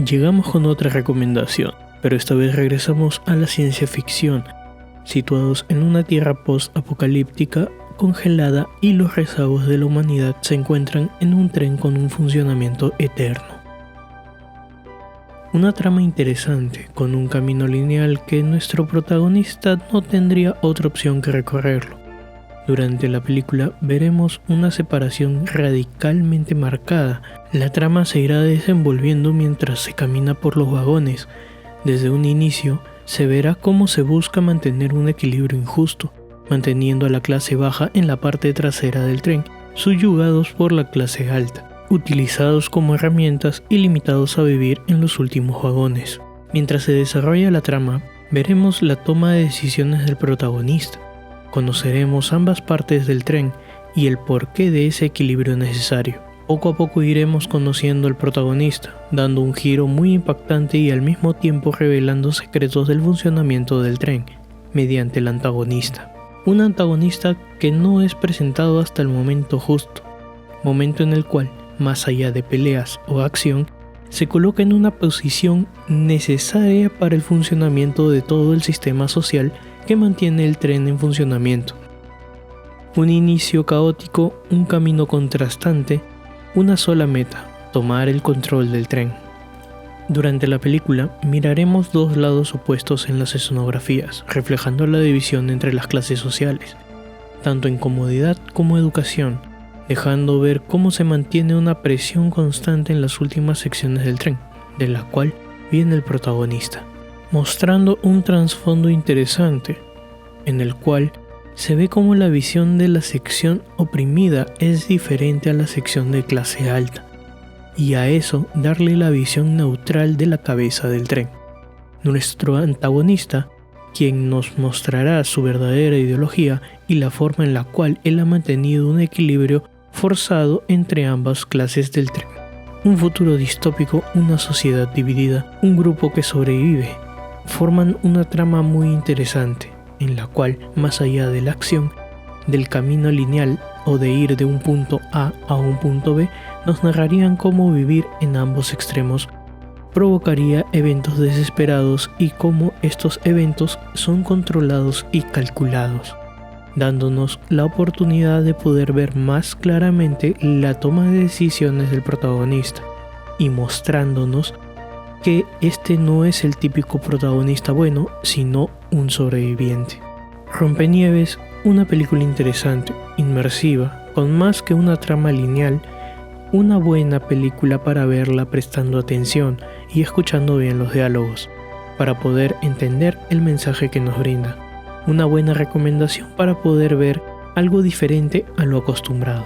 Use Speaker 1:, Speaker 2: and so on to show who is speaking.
Speaker 1: Llegamos con otra recomendación, pero esta vez regresamos a la ciencia ficción, situados en una tierra post-apocalíptica congelada y los rezagos de la humanidad se encuentran en un tren con un funcionamiento eterno. Una trama interesante, con un camino lineal que nuestro protagonista no tendría otra opción que recorrerlo. Durante la película veremos una separación radicalmente marcada. La trama se irá desenvolviendo mientras se camina por los vagones. Desde un inicio se verá cómo se busca mantener un equilibrio injusto, manteniendo a la clase baja en la parte trasera del tren, subyugados por la clase alta, utilizados como herramientas y limitados a vivir en los últimos vagones. Mientras se desarrolla la trama, veremos la toma de decisiones del protagonista. Conoceremos ambas partes del tren y el porqué de ese equilibrio necesario. Poco a poco iremos conociendo al protagonista, dando un giro muy impactante y al mismo tiempo revelando secretos del funcionamiento del tren, mediante el antagonista. Un antagonista que no es presentado hasta el momento justo, momento en el cual, más allá de peleas o acción, se coloca en una posición necesaria para el funcionamiento de todo el sistema social que mantiene el tren en funcionamiento. Un inicio caótico, un camino contrastante, una sola meta: tomar el control del tren. Durante la película miraremos dos lados opuestos en las escenografías, reflejando la división entre las clases sociales, tanto en comodidad como educación, dejando ver cómo se mantiene una presión constante en las últimas secciones del tren, de la cual viene el protagonista, mostrando un trasfondo interesante, en el cual se ve cómo la visión de la sección oprimida es diferente a la sección de clase alta, y a eso darle la visión neutral de la cabeza del tren. Nuestro antagonista, quien nos mostrará su verdadera ideología y la forma en la cual él ha mantenido un equilibrio forzado entre ambas clases del tren. Un futuro distópico, una sociedad dividida, un grupo que sobrevive, forman una trama muy interesante, en la cual, más allá de la acción, del camino lineal o de ir de un punto A un punto B, nos narrarían cómo vivir en ambos extremos provocaría eventos desesperados y cómo estos eventos son controlados y calculados, dándonos la oportunidad de poder ver más claramente la toma de decisiones del protagonista y mostrándonos que este no es el típico protagonista bueno, sino un sobreviviente. Rompenieves, una película interesante, inmersiva, con más que una trama lineal, una buena película para verla prestando atención y escuchando bien los diálogos, para poder entender el mensaje que nos brinda. Una buena recomendación para poder ver algo diferente a lo acostumbrado.